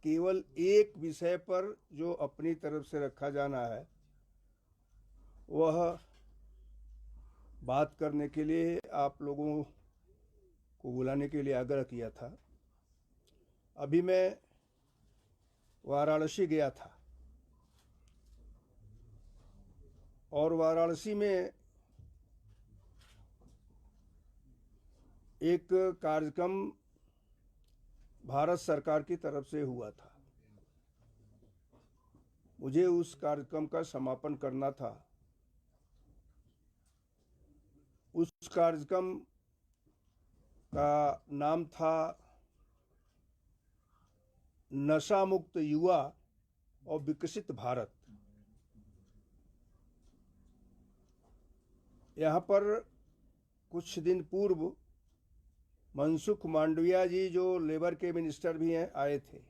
केवल एक विषय पर जो अपनी तरफ से रखा जाना है वह बात करने के लिए आप लोगों को बुलाने के लिए आग्रह किया था। अभी मैं वाराणसी गया था और वाराणसी में एक कार्यक्रम भारत सरकार की तरफ से हुआ था। मुझे उस कार्यक्रम का समापन करना था। उस कार्यक्रम का नाम था नशा मुक्त युवा और विकसित भारत। यहाँ पर कुछ दिन पूर्व मनसुख मांडविया जी, जो लेबर के मिनिस्टर भी हैं, आए थे।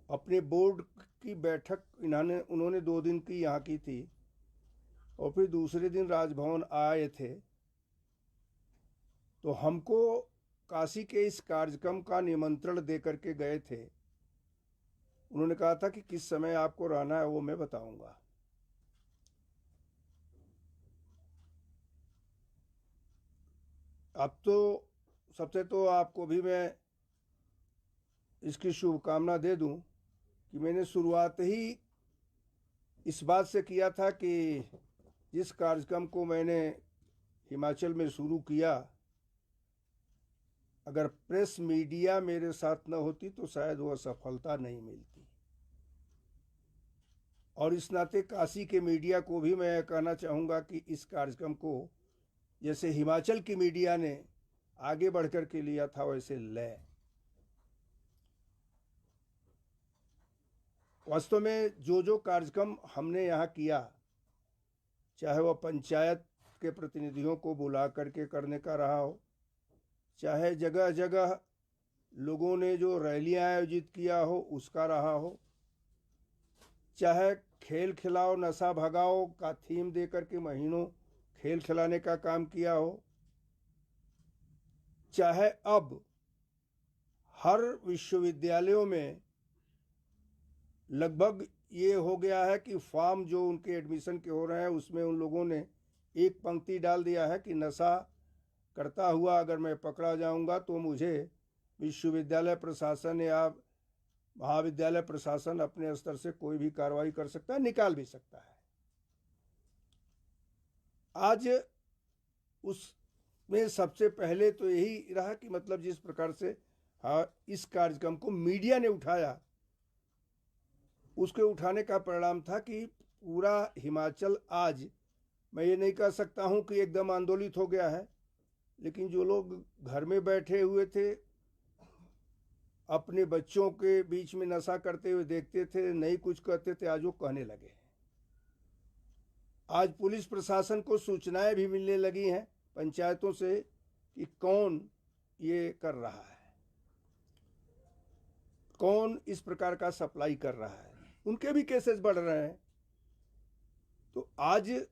अपने बोर्ड की बैठक उन्होंने 2 दिन की यहाँ की थी और फिर दूसरे दिन राजभवन आए थे। तो हमको काशी के इस कार्यक्रम का निमंत्रण दे करके गए थे। उन्होंने कहा था कि किस समय आपको रहना है वो मैं बताऊंगा। अब तो सबसे तो आपको भी मैं इसकी शुभकामना दे दूं कि मैंने शुरुआत ही इस बात से किया था कि जिस कार्यक्रम को मैंने हिमाचल में शुरू किया, अगर प्रेस मीडिया मेरे साथ न होती तो शायद वह सफलता नहीं मिलती। और इस नाते काशी के मीडिया को भी मैं कहना चाहूँगा कि इस कार्यक्रम को जैसे हिमाचल की मीडिया ने आगे बढ़कर के लिया था वैसे ले। वास्तव में जो कार्यक्रम हमने यहाँ किया, चाहे वह पंचायत के प्रतिनिधियों को बुला करके करने का रहा हो, चाहे जगह जगह लोगों ने जो रैलियां आयोजित किया हो उसका रहा हो, चाहे खेल खिलाओ नशा भगाओ का थीम दे करके महीनों खेल खिलाने का काम किया हो, चाहे अब हर विश्वविद्यालयों में लगभग ये हो गया है कि फॉर्म जो उनके एडमिशन के हो रहे हैं उसमें उन लोगों ने एक पंक्ति डाल दिया है कि नशा करता हुआ अगर मैं पकड़ा जाऊंगा तो मुझे विश्वविद्यालय प्रशासन या महाविद्यालय प्रशासन अपने स्तर से कोई भी कार्रवाई कर सकता है, निकाल भी सकता है। आज उसमें सबसे पहले तो यही रहा कि मतलब जिस प्रकार से इस कार्यक्रम को मीडिया ने उठाया, उसके उठाने का परिणाम था कि पूरा हिमाचल आज, मैं ये नहीं कह सकता हूं कि एकदम आंदोलित हो गया है, लेकिन जो लोग घर में बैठे हुए थे, अपने बच्चों के बीच में नशा करते हुए देखते थे, नहीं कुछ कहते थे, आज वो कहने लगे हैं। आज पुलिस प्रशासन को सूचनाएं भी मिलने लगी हैं पंचायतों से कि कौन ये कर रहा है, कौन इस प्रकार का सप्लाई कर रहा है। उनके भी केसेस बढ़ रहे हैं। तो आज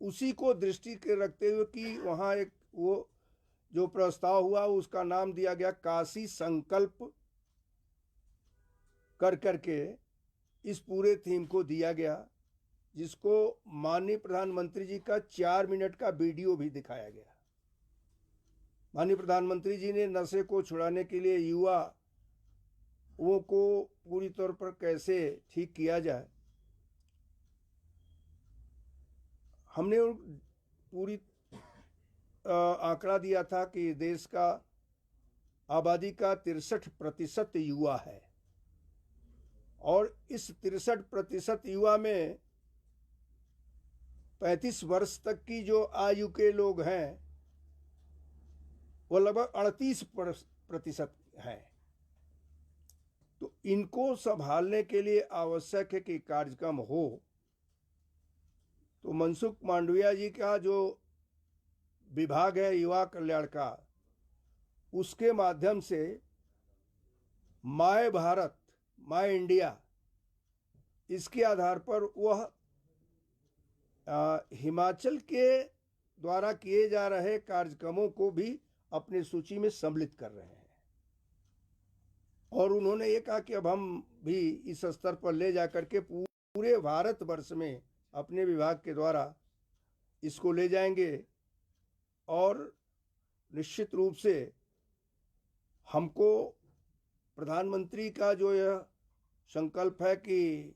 उसी को दृष्टि के रखते हुए कि वहाँ एक वो जो प्रस्ताव हुआ उसका नाम दिया गया काशी संकल्प कर करके इस पूरे थीम को दिया गया, जिसको माननीय प्रधानमंत्री जी का 4 मिनट का वीडियो भी दिखाया गया। माननीय प्रधानमंत्री जी ने नशे को छुड़ाने के लिए युवाओं को पूरी तौर पर कैसे ठीक किया जाए, हमने पूरी आंकड़ा दिया था कि देश का आबादी का 63% युवा है और इस 63% युवा में 35 वर्ष तक की जो आयु के लोग हैं वो लगभग 38% हैं। तो इनको संभालने के लिए आवश्यक है कि कार्यक्रम हो। तो मनसुख मांडविया जी का जो विभाग है युवा कल्याण का, उसके माध्यम से माय भारत, माय इंडिया, इसके आधार पर वह हिमाचल के द्वारा किए जा रहे कार्यक्रमों को भी अपनी सूची में सम्मिलित कर रहे हैं। और उन्होंने ये कहा कि अब हम भी इस स्तर पर ले जा करके पूरे भारतवर्ष में अपने विभाग के द्वारा इसको ले जाएंगे और निश्चित रूप से हमको प्रधानमंत्री का जो यह संकल्प है कि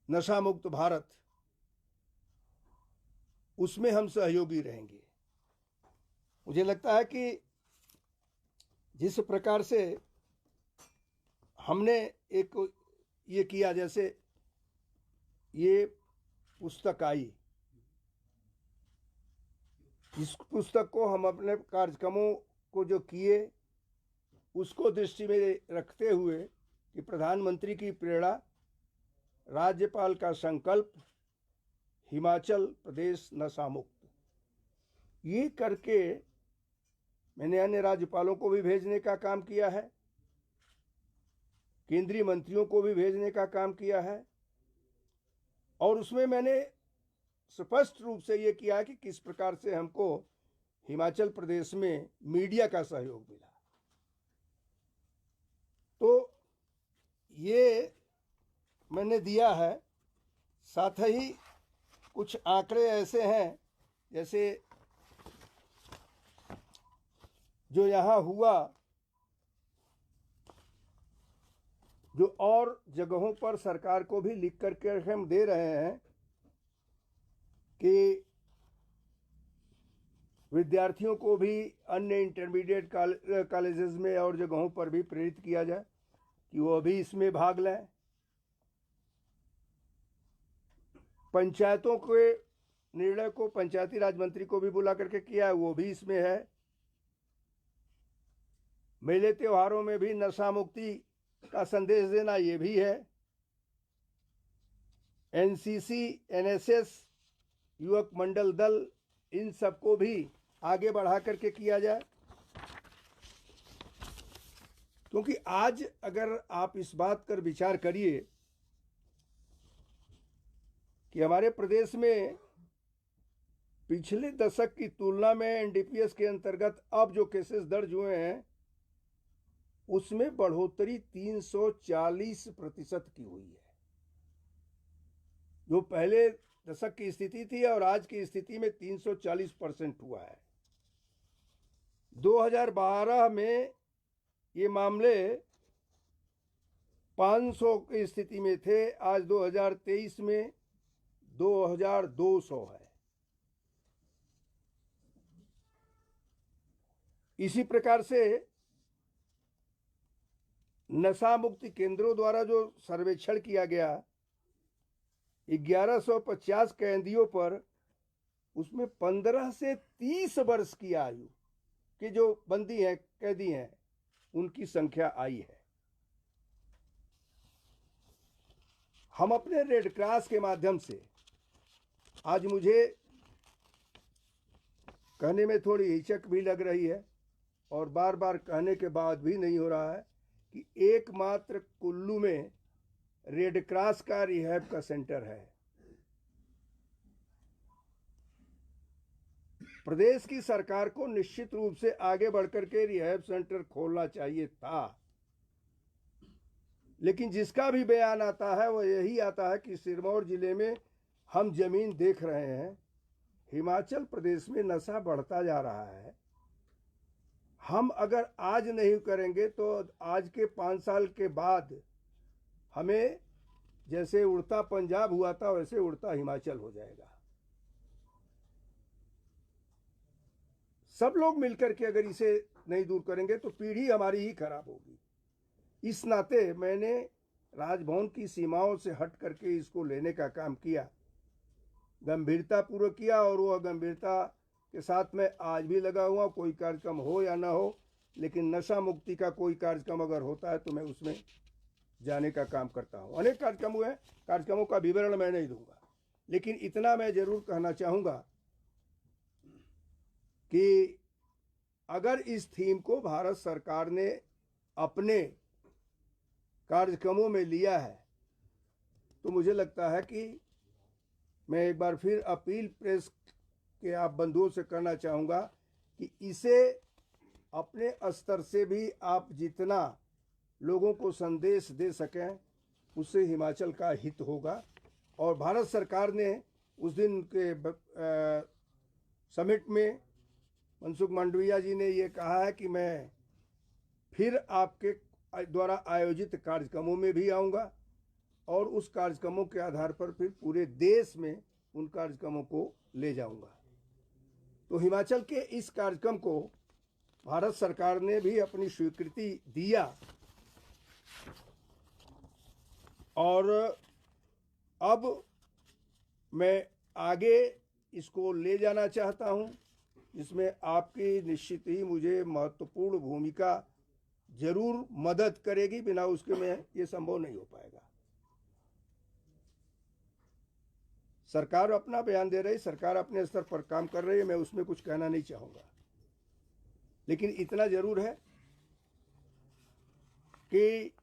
नशा मुक्त भारत, उसमें हम सहयोगी रहेंगे। मुझे लगता है कि जिस प्रकार से हमने एक ये किया, जैसे ये पुस्तक आई, इस पुस्तक को हम अपने कार्यक्रमों को जो किए उसको दृष्टि में रखते हुए कि प्रधानमंत्री की प्रेरणा, राज्यपाल का संकल्प, हिमाचल प्रदेश नशा मुक्त, ये करके मैंने अन्य राज्यपालों को भी भेजने का काम किया है, केंद्रीय मंत्रियों को भी भेजने का काम किया है, और उसमें मैंने स्पष्ट रूप से ये किया कि किस प्रकार से हमको हिमाचल प्रदेश में मीडिया का सहयोग मिला। तो ये मैंने दिया है। साथ ही कुछ आंकड़े ऐसे हैं, जैसे जो यहाँ हुआ, जो और जगहों पर सरकार को भी लिख करके हम दे रहे हैं कि विद्यार्थियों को भी अन्य इंटरमीडिएट कॉलेजेस में और जगहों पर भी प्रेरित किया जाए कि वो भी इसमें भाग लें। पंचायतों के निर्णय को पंचायती राज मंत्री को भी बुला करके किया है, वो भी इसमें है। मेले त्योहारों में भी नशा मुक्ति का संदेश देना, ये भी है। एनसीसी, एनएसएस, युवक मंडल दल, इन सबको भी आगे बढ़ा करके किया जाए, क्योंकि आज अगर आप इस बात पर विचार करिए कि हमारे प्रदेश में पिछले दशक की तुलना में एनडीपीएस के अंतर्गत अब जो केसेस दर्ज हुए हैं उसमें बढ़ोतरी 340% की हुई है। जो पहले दशक की स्थिति थी और आज की स्थिति में 340% हुआ है। 2012 में ये मामले 500 की स्थिति में थे, आज 2023 में 2200 है। इसी प्रकार से नशा मुक्ति केंद्रों द्वारा जो सर्वेक्षण किया गया 1150 कैदियों पर, उसमें 15 से 30 वर्ष की आयु के जो बंदी हैं, कैदी हैं, उनकी संख्या आई है। हम अपने रेड क्रॉस के माध्यम से, आज मुझे कहने में थोड़ी हिचक भी लग रही है और बार बार कहने के बाद भी नहीं हो रहा है कि एकमात्र कुल्लू में रेड क्रॉस का रिहैब का सेंटर है। प्रदेश की सरकार को निश्चित रूप से आगे बढ़कर के रिहैब सेंटर खोलना चाहिए था, लेकिन जिसका भी बयान आता है वो यही आता है कि सिरमौर जिले में हम जमीन देख रहे हैं, हिमाचल प्रदेश में नशा बढ़ता जा रहा है। हम अगर आज नहीं करेंगे तो आज के 5 साल के बाद हमें जैसे उड़ता पंजाब हुआ था वैसे उड़ता हिमाचल हो जाएगा। सब लोग मिलकर के अगर इसे नहीं दूर करेंगे तो पीढ़ी हमारी ही खराब होगी। इस नाते मैंने राजभवन की सीमाओं से हट करके इसको लेने का काम किया, गंभीरता पूर्वक किया, और वह गंभीरता के साथ में आज भी लगा हुआ। कोई कार्यक्रम हो या ना हो, लेकिन नशा मुक्ति का कोई कार्यक्रम अगर होता है तो मैं उसमें जाने का काम करता हूँ। अनेक कार्यक्रम हुए हैं, कार्यक्रमों का विवरण मैं नहीं दूंगा, लेकिन इतना मैं जरूर कहना चाहूँगा कि अगर इस थीम को भारत सरकार ने अपने कार्यक्रमों में लिया है तो मुझे लगता है कि मैं एक बार फिर अपील प्रेस के आप बंधुओं से करना चाहूँगा कि इसे अपने स्तर से भी आप जितना लोगों को संदेश दे सकें उससे हिमाचल का हित होगा। और भारत सरकार ने उस दिन के समिट में मनसुख मांडविया जी ने ये कहा है कि मैं फिर आपके द्वारा आयोजित कार्यक्रमों में भी आऊँगा और उस कार्यक्रमों के आधार पर फिर पूरे देश में उन कार्यक्रमों को ले जाऊंगा। तो हिमाचल के इस कार्यक्रम को भारत सरकार ने भी अपनी स्वीकृति दिया और अब मैं आगे इसको ले जाना चाहता हूं, जिसमें आपकी निश्चित ही मुझे महत्वपूर्ण भूमिका जरूर मदद करेगी। बिना उसके में ये संभव नहीं हो पाएगा। सरकार अपना बयान दे रही, सरकार अपने स्तर पर काम कर रही है, मैं उसमें कुछ कहना नहीं चाहूँगा। लेकिन इतना जरूर है कि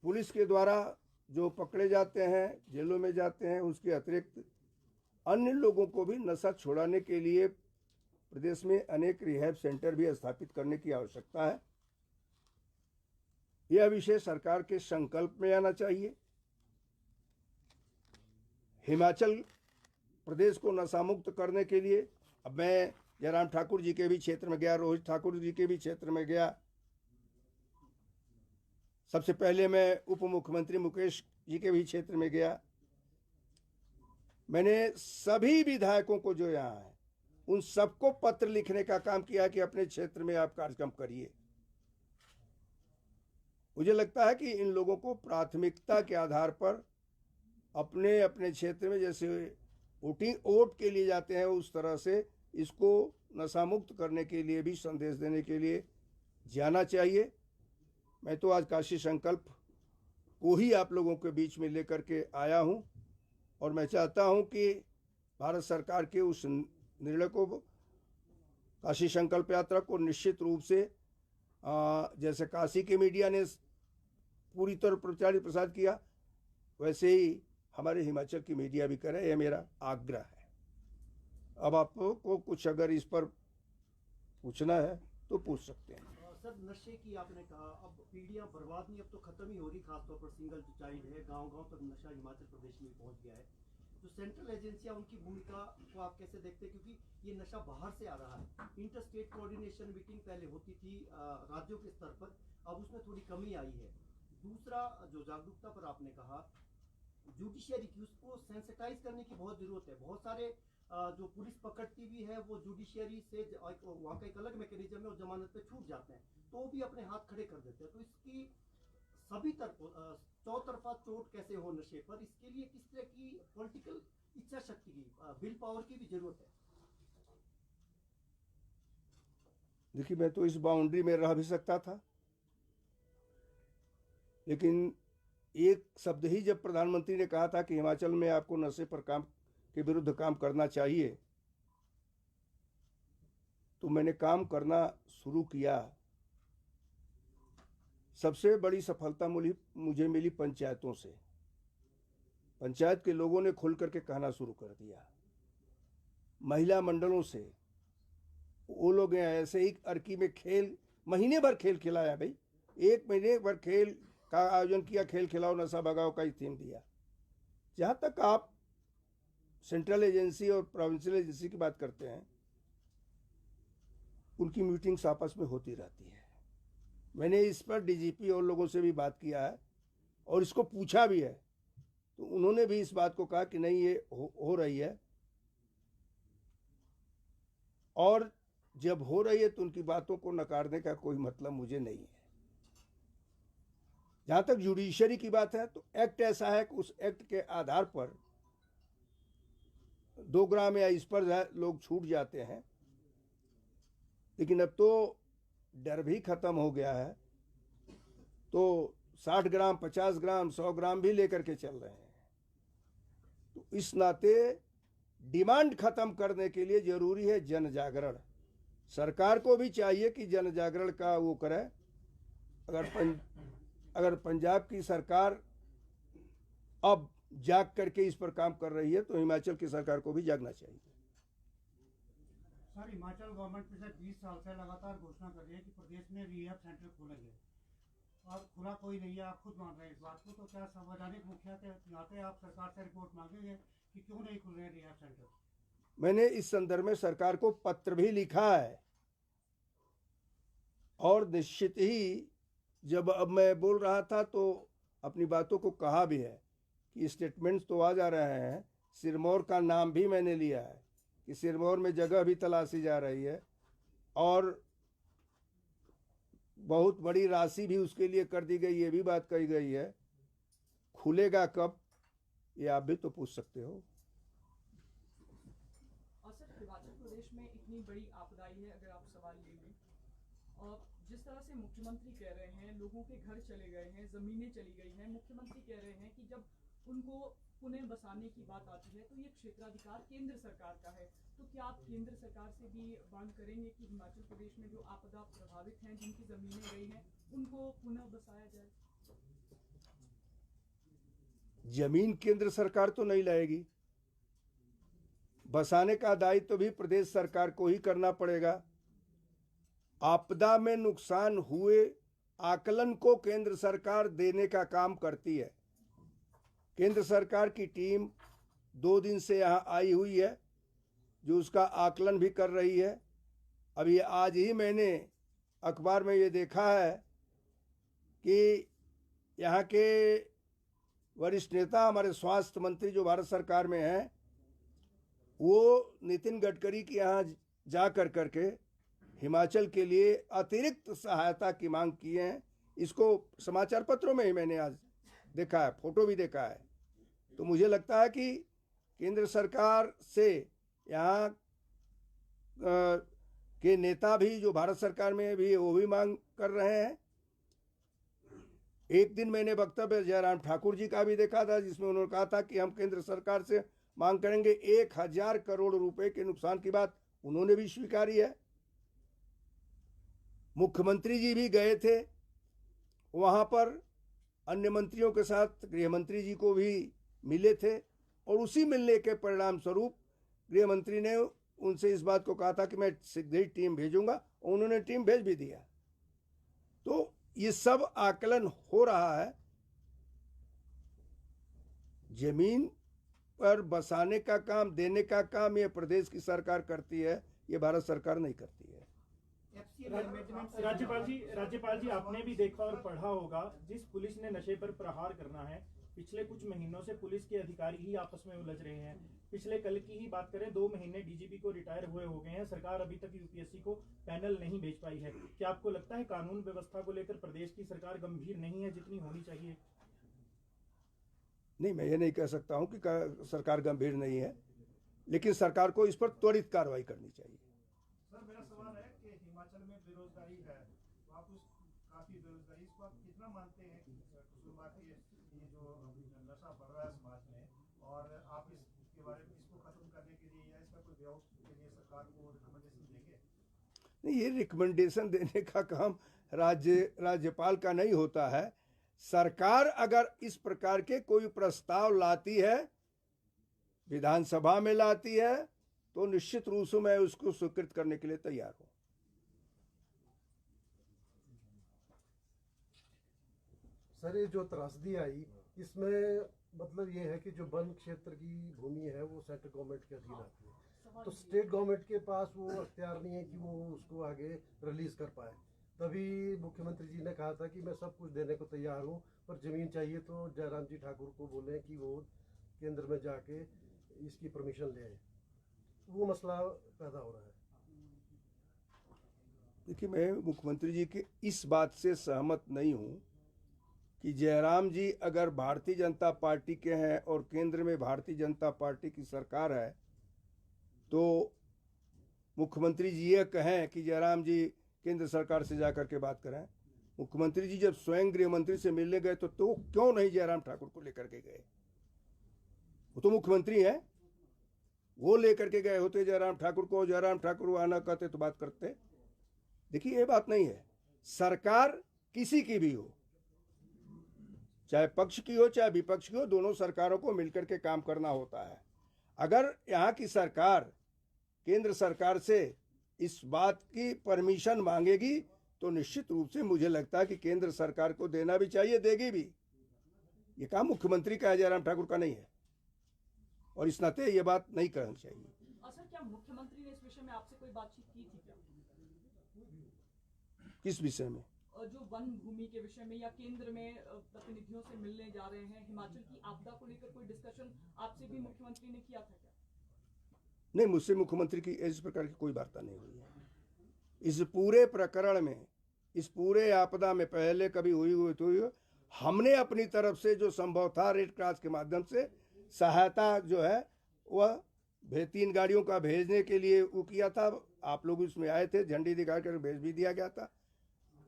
पुलिस के द्वारा जो पकड़े जाते हैं, जेलों में जाते हैं, उसके अतिरिक्त अन्य लोगों को भी नशा छुड़ाने के लिए प्रदेश में अनेक रिहैब सेंटर भी स्थापित करने की आवश्यकता है। यह विषय सरकार के संकल्प में आना चाहिए। हिमाचल प्रदेश को नशा मुक्त करने के लिए अब मैं जयराम ठाकुर जी के भी क्षेत्र में गया, रोहित ठाकुर जी के भी क्षेत्र में गया। सबसे पहले मैं उप मुख्यमंत्री मुकेश जी के भी क्षेत्र में गया। मैंने सभी विधायकों को जो यहाँ है उन सबको पत्र लिखने का काम किया कि अपने क्षेत्र में आप कार्यक्रम करिए। मुझे लगता है कि इन लोगों को प्राथमिकता के आधार पर अपने अपने क्षेत्र में जैसे वोट के लिए जाते हैं उस तरह से इसको नशा मुक्त करने के लिए भी संदेश देने के लिए जाना चाहिए। मैं तो आज काशी संकल्प को ही आप लोगों के बीच में लेकर के आया हूं और मैं चाहता हूं कि भारत सरकार के उस निर्णय को, काशी संकल्प यात्रा को निश्चित रूप से जैसे काशी के मीडिया ने पूरी तरह प्रचारित प्रसार किया, वैसे ही हमारे हिमाचल की मीडिया भी करे, यह मेरा आग्रह है। अब आपको कुछ अगर इस पर पूछना है तो पूछ सकते हैं। सर, नशे की आपने कहा, अब पीढ़ियां बर्बाद नहीं, अब तो खत्म ही हो रही, खासतौर पर सिंगल जो चाइल्ड है, गांव-गांव तक नशा हिमाचल प्रदेश में पहुंच गया है। जो सेंट्रल एजेंसियां, उनकी भूमिका को आप कैसे देखते हैं? क्योंकि ये नशा बाहर से आ रहा है। इंटर स्टेट कोऑर्डिनेशन मीटिंग पहले होती थी राज्यों के स्तर पर, अब उसमें थोड़ी कमी आई है। दूसरा, जो जागरूकता पर आपने कहा, जुडिशियरी की, उसको सेंसिटाइज करने की बहुत जरूरत है। बहुत सारे जो पुलिस पकड़ती भी है वो जुडिशियरी से वहाँ का एक अलग मैकेनिज्म है और जमानत पे छूट जाते हैं, तो भी अपने हाथ खड़े कर देते हैं। तो इसकी सभी तरफ चौतरफा चोट कैसे हो नशे पर, इसके लिए किस तरह की पॉलिटिकल इच्छा शक्ति की, विल पावर की भी जरूरत है? देखिए, मैं तो इस बाउंड्री में रह भी सकता था, लेकिन एक शब्द ही जब प्रधानमंत्री ने कहा था कि हिमाचल में आपको नशे पर काम के विरुद्ध काम करना चाहिए, तो मैंने काम करना शुरू किया। सबसे बड़ी सफलता मुझे मिली पंचायतों से। पंचायत के लोगों ने खुल करके कहना शुरू कर दिया। महिला मंडलों से वो लोग ऐसे ही अर्की में खेल, महीने भर खेल खिलाया। भाई, एक महीने भर खेल का आयोजन किया, खेल खिलाओ नशा भगाओ का ही थीम दिया। जहाँ तक आप सेंट्रल एजेंसी और प्रोविंशियल एजेंसी की बात करते हैं, उनकी मीटिंग्स आपस में होती रहती है। मैंने इस पर डीजीपी और लोगों से भी बात किया है और इसको पूछा भी है, तो उन्होंने भी इस बात को कहा कि नहीं, ये हो रही है, और जब हो रही है तो उनकी बातों को नकारने का कोई मतलब मुझे नहीं है। जहाँ तक जुडिशरी की बात है, तो एक्ट ऐसा है कि उस एक्ट के आधार पर 2 ग्राम या इस पर लोग छूट जाते हैं। लेकिन अब तो डर भी खत्म हो गया है, तो 60 ग्राम, 50 ग्राम, 100 ग्राम भी लेकर के चल रहे हैं। तो इस नाते डिमांड खत्म करने के लिए जरूरी है जन जागरण। सरकार को भी चाहिए कि जन जागरण का वो करे। अगर पंजाब की सरकार अब जाग करके इस पर काम कर रही है, तो हिमाचल की सरकार को भी जागना चाहिए। सर, हिमाचल गवर्नमेंट पिछले 20 साल से लगातार घोषणा कर रही है कि प्रदेश में रिहैब सेंटर खोलेंगे और खुला कोई नहीं है। आप खुद मान रहे हैं इस बात को, तो क्या संवैधानिक मुखिया के नाते आप सरकार से रिपोर्ट मांगेंगे कि क्यों नहीं खुल रहे रिहैब सेंटर? मैंने इस संदर्भ में सरकार को पत्र भी लिखा है और निश्चित ही जब अब मैं बोल रहा था तो अपनी बातों को कहा भी है कि स्टेटमेंट्स तो आ जा रहे हैं। सिरमौर का नाम भी मैंने लिया है कि सिरमौर में जगह भी तलाशी जा रही है और बहुत बड़ी राशि भी उसके लिए कर दी गई, ये भी बात कही गई है। खुलेगा कब ये आप भी तो पूछ सकते हो। और सर, हिमाचल प्रदेश में इतनी बड़ी आपदा आई है, अगर आप सवाल ले लें, और जिस तरह से मुख्यमंत्री कह रहे हैं लोगों के घर चले गए हैं, जमीनें चली गई हैं, मुख्यमंत्री कह रहे हैं कि जब उनको पुनः बसाने की बात आती है तो ये क्षेत्राधिकार केंद्र सरकार का है। तो क्या आप केंद्र सरकार से भी मांग करेंगे कि हिमाचल प्रदेश में जो आपदा प्रभावित हैं, जिनकी जमीनें गई हैं, उनको पुनः बसाया जाए? जमीन केंद्र सरकार तो नहीं लाएगी, बसाने का दायित्व तो भी प्रदेश सरकार को ही करना पड़ेगा। आपदा में नुकसान हुए आकलन को केंद्र सरकार देने का काम करती है। केंद्र सरकार की टीम 2 दिन से यहाँ आई हुई है जो उसका आकलन भी कर रही है। अभी आज ही मैंने अखबार में ये देखा है कि यहाँ के वरिष्ठ नेता, हमारे स्वास्थ्य मंत्री जो भारत सरकार में हैं, वो नितिन गडकरी के यहाँ जा कर करके हिमाचल के लिए अतिरिक्त सहायता की मांग की है। इसको समाचार पत्रों में ही मैंने आज देखा है, फोटो भी देखा है। तो मुझे लगता है कि केंद्र सरकार से यहाँ के नेता भी जो भारत सरकार में भी वो भी मांग कर रहे हैं। एक दिन मैंने वक्तव्य जयराम ठाकुर जी का भी देखा था जिसमें उन्होंने कहा था कि हम केंद्र सरकार से मांग करेंगे। 1000 करोड़ रुपए के नुकसान की बात उन्होंने भी स्वीकारी है। मुख्यमंत्री जी भी गए थे वहां पर, अन्य मंत्रियों के साथ गृह मंत्री जी को भी मिले थे और उसी मिलने के परिणाम स्वरूप गृह मंत्री ने उनसे इस बात को कहा था कि मैं शीघ्र ही टीम भेजूंगा और उन्होंने टीम भेज भी दिया। तो ये सब आकलन हो रहा है। जमीन पर बसाने का काम, देने का काम ये प्रदेश की सरकार करती है, ये भारत सरकार नहीं करती है। राज्यपाल जी आपने भी देखा और पढ़ा होगा, जिस पुलिस ने नशे पर प्रहार करना है, पिछले कुछ महीनों से पुलिस के अधिकारी ही आपस में उलझ रहे हैं। पिछले कल की ही बात करें, 2 महीने डीजीपी को रिटायर हुए हो गए हैं, सरकार अभी तक यूपीएससी को पैनल नहीं भेज पाई है। क्या आपको लगता है कानून व्यवस्था को लेकर प्रदेश की सरकार गंभीर नहीं है जितनी होनी चाहिए? नहीं, मैं ये नहीं कह सकता हूं कि सरकार गंभीर नहीं है, लेकिन सरकार को इस पर त्वरित कार्रवाई करनी चाहिए। सर, मेरा सवाल है कि हिमाचल में बेरोजगारी है, तो आप उस काफी बेरोजगारी, इसको आप कितना मानते हैं कि शुरुआती ये जो नशा बढ़ रहा है समाज में, और आप इसके बारे में इसको खत्म करने के लिए या इसका कोई व्यवस्था के लिए सरकार को रिकमेंडेशन देंगे? नहीं, ये रिकमेंडेशन देने का काम राज्यपाल का नहीं होता है। सरकार अगर इस प्रकार के कोई प्रस्ताव लाती है, विधानसभा में लाती है, तो निश्चित रूप से मैं उसको स्वीकृत करने के लिए तैयार हूं। सर, ये जो त्रासदी आई, इसमें मतलब ये है कि जो वन क्षेत्र की भूमि है वो सेंट्रल गवर्नमेंट के अधीन आती है, तो स्टेट गवर्नमेंट के पास वो अख्तियार नहीं है कि वो उसको आगे रिलीज कर पाए। तभी मुख्यमंत्री जी ने कहा था कि मैं सब कुछ देने को तैयार हूँ, पर ज़मीन चाहिए तो जयराम जी ठाकुर को बोले कि वो केंद्र में जाके इसकी परमिशन ले आए। वो मसला पैदा हो रहा है। देखिए, मैं मुख्यमंत्री जी की इस बात से सहमत नहीं हूं कि जयराम जी अगर भारतीय जनता पार्टी के हैं और केंद्र में भारतीय जनता पार्टी की सरकार है, तो मुख्यमंत्री जी ये कहें कि जयराम जी केंद्र सरकार से जाकर के बात करें। मुख्यमंत्री जी जब स्वयं गृह मंत्री से मिलने गए तो क्यों नहीं जयराम ठाकुर को लेकर के गए? वो तो मुख्यमंत्री हैं, वो लेकर के गए होते जयराम ठाकुर को, जयराम ठाकुर आना कहते तो बात करते। देखिए, ये बात नहीं है। सरकार किसी की भी हो, चाहे पक्ष की हो चाहे विपक्ष की हो, दोनों सरकारों को मिलकर के काम करना होता है। अगर यहाँ की सरकार केंद्र सरकार से इस बात की परमिशन मांगेगी तो निश्चित रूप से मुझे लगता है कि केंद्र सरकार को देना भी चाहिए, देगी भी। ये काम मुख्यमंत्री का है, जयराम ठाकुर का नहीं है, और इस नाते ये बात नहीं करनी चाहिए। सर, क्या मुख्यमंत्री ने इस विषय में आपसे कोई बातचीत की थी क्या? किस विषय में? जो वन भूमि के विषय में, या केंद्र में प्रतिनिधियों से मिलने जा रहे हैं, हिमाचल की आपदा को लेकर कोई डिस्कशन आपसे भी मुख्यमंत्री ने किया था क्या? नहीं, मुझसे मुख्यमंत्री की इस प्रकार की कोई वार्ता नहीं हुई है। इस पूरे प्रकरण में, इस पूरे आपदा में पहले कभी हुई तो हमने अपनी तरफ से जो संभव था रेड क्रॉस के माध्यम से सहायता जो है वह 3 गाड़ियों का भेजने के लिए वो किया था। आप लोग उसमें आए थे, झंडी दिखा कर भेज भी दिया गया था।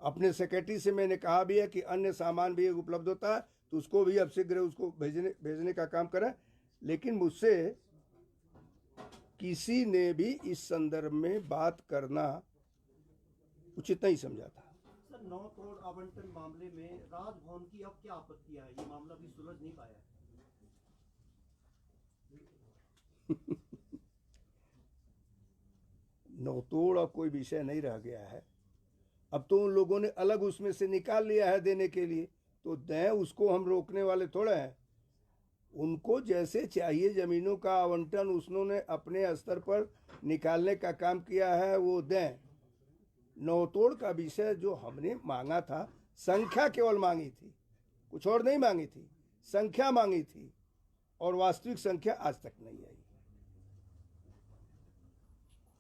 अपने सेक्रेटरी से मैंने कहा भी है कि अन्य सामान भी उपलब्ध होता है तो उसको भी अब शीघ्र उसको भेजने का काम करें। लेकिन मुझसे किसी ने भी इस संदर्भ में बात करना उचित नहीं समझा था। सर, नौ करोड़ आवंटन मामले में राजभवन की अब क्या आपत्ति है? ये मामला भी सुलझ नहीं पाया है। नौतोड़ अब कोई विषय नहीं रह गया है। अब तो उन लोगों ने अलग उसमें से निकाल लिया है देने के लिए, तो दें, उसको हम रोकने वाले थोड़े हैं। उनको जैसे चाहिए जमीनों का आवंटन उन्होंने अपने स्तर पर निकालने का काम किया है, वो दें। नौतोड़ का विषय जो हमने मांगा था, संख्या केवल मांगी थी, कुछ और नहीं मांगी थी, संख्या मांगी थी, और वास्तविक संख्या आज तक नहीं आई।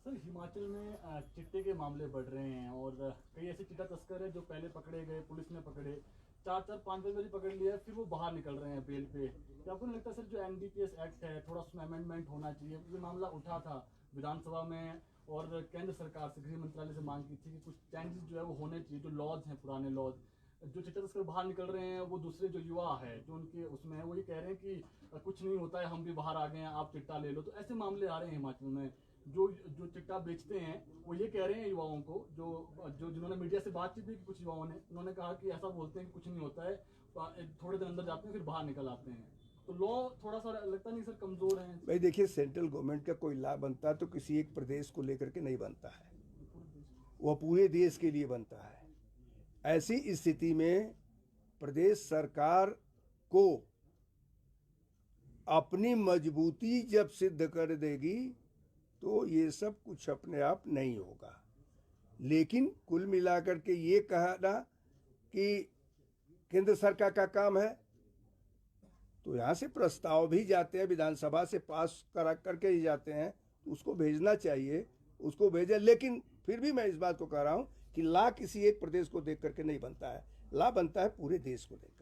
सर, हिमाचल में चिट्टे के मामले बढ़ रहे हैं और कई ऐसे चिट्टा तस्कर हैं जो पहले पकड़े गए, पुलिस ने पकड़े, 4-5 बार पकड़ लिया, फिर वो बाहर निकल रहे हैं बेल पे। क्या आपको नहीं लगता सर, जो NDPS एक्ट है थोड़ा उसमें अमेंडमेंट होना चाहिए? ये मामला उठा था विधानसभा में और केंद्र सरकार से, गृह मंत्रालय से मांग की थी कि कुछ चेंजेस जो है वो होने चाहिए। जो लॉज हैं, पुराने लॉज, जो चिट्टा तस्कर बाहर निकल रहे हैं, वो दूसरे जो युवा है जो उनके उसमें है, वो ये कह रहे हैं कि कुछ नहीं होता है, हम भी बाहर आ गए हैं, आप चिट्टा ले लो। तो ऐसे मामले आ रहे हैं हिमाचल में। जो चिट्टा बेचते हैं वो ये कह रहे हैं युवाओं को, जो जिन्होंने मीडिया से बातचीत भी की, कुछ युवाओं ने, उन्होंने कहा कि ऐसा बोलते हैं कि कुछ नहीं होता है, थोड़े दिन अंदर जाते हैं फिर बाहर निकल आते हैं। तो लॉ थोड़ा सा लगता नहीं सर कमजोर है? भाई देखिए, सेंट्रल गवर्नमेंट का कोई लॉ बनता तो किसी एक प्रदेश को लेकर के नहीं बनता है, वह पूरे देश के लिए बनता है। ऐसी स्थिति में प्रदेश सरकार को अपनी मजबूती जब सिद्ध कर देगी तो ये सब कुछ अपने आप नहीं होगा। लेकिन कुल मिलाकर के ये कहना कि केंद्र सरकार का काम है, तो यहाँ से प्रस्ताव भी जाते हैं, विधानसभा से पास करा करके ही जाते हैं, तो उसको भेजना चाहिए, उसको भेजें। लेकिन फिर भी मैं इस बात को कह रहा हूँ कि लॉ किसी एक प्रदेश को देख करके नहीं बनता है, लॉ बनता है पूरे देश को देख।